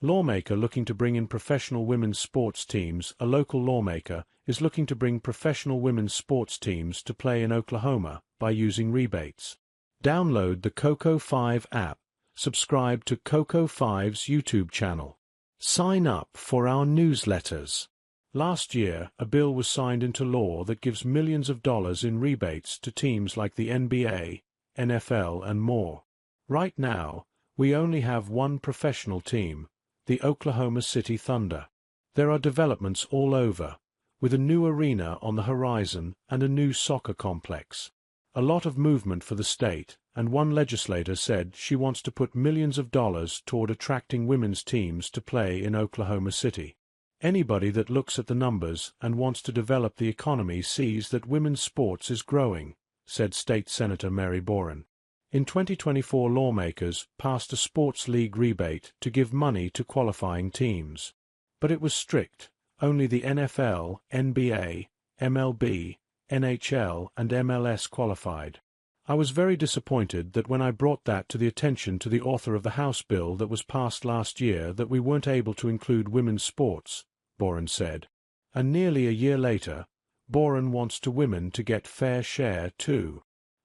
Lawmaker looking to bring in professional women's sports teams. A local lawmaker is looking to bring professional women's sports teams to play in Oklahoma by using rebates. Download the Coco 5 app. Subscribe to Coco 5's YouTube channel. Sign up for our newsletters. Last year, a bill was signed into law that gives millions of dollars in rebates to teams like the NBA, NFL, and more. Right now, we only have one professional team, the Oklahoma City Thunder. There are developments all over, with a new arena on the horizon and a new soccer complex. A lot of movement for the state, and one legislator said she wants to put millions of dollars toward attracting women's teams to play in Oklahoma City. Anybody that looks at the numbers and wants to develop the economy sees that women's sports is growing, said State Senator Mary Boren. In 2024, lawmakers passed a sports league rebate to give money to qualifying teams. But it was strict. Only the NFL, NBA, MLB, NHL, and MLS qualified. I was very disappointed that when I brought that to the attention to the author of the House bill that was passed last year that we weren't able to include women's sports, Boren said. And nearly a year later, Boren wants women to get fair share too.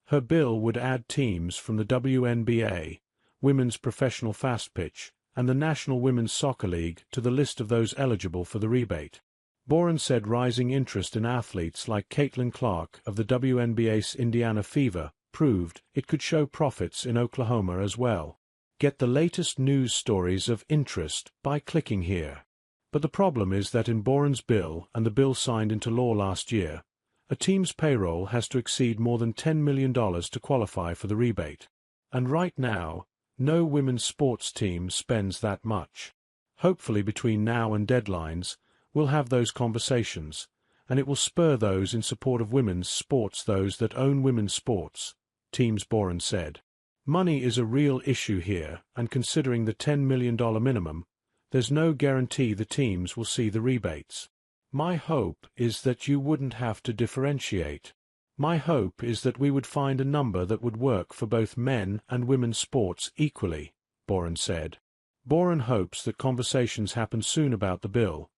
Her bill would add teams from the WNBA, Women's Professional Fast Pitch, and the National Women's Soccer League to the list of those eligible for the rebate. Boren said rising interest in athletes like Caitlin Clark of the WNBA's Indiana Fever proved it could show profits in Oklahoma as well. Get the latest news stories of interest by clicking here. But the problem is that in Boren's bill and the bill signed into law last year, a team's payroll has to exceed more than $10 million to qualify for the rebate. And right now, no women's sports team spends that much. Hopefully between now and deadlines, we'll have those conversations, and it will spur those in support of women's sports, those that own women's sports, teams, Boren said. Money is a real issue here, and considering the $10 million minimum, there's no guarantee the teams will see the rebates. My hope is that you wouldn't have to differentiate. My hope is that we would find a number that would work for both men and women's sports equally, Boren said. Boren hopes that conversations happen soon about the bill,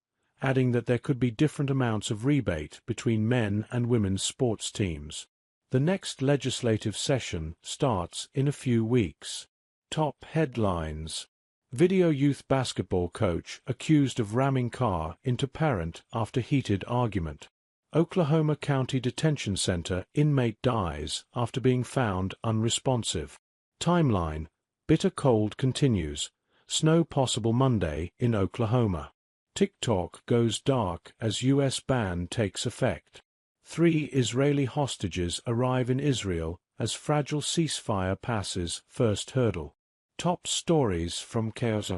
adding that there could be different amounts of rebate between men and women's sports teams. The next legislative session starts in a few weeks. Top headlines. Video youth basketball coach accused of ramming car into parent after heated argument. Oklahoma County Detention Center inmate dies after being found unresponsive. Timeline. Bitter cold continues. Snow possible Monday in Oklahoma. TikTok goes dark as U.S. ban takes effect. 3 Israeli hostages arrive in Israel as fragile ceasefire passes first hurdle. Top stories from Chaos.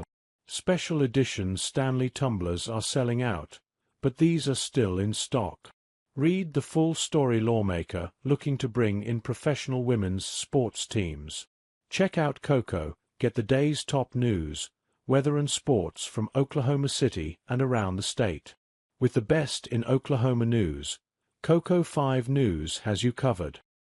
Special edition Stanley tumblers are selling out, but these are still in stock. Read the full story. Lawmaker looking to bring in professional women's sports teams. Check out Coco, get the day's top news, weather and sports from Oklahoma City and around the state. With the best in Oklahoma news, Coco 5 News has you covered.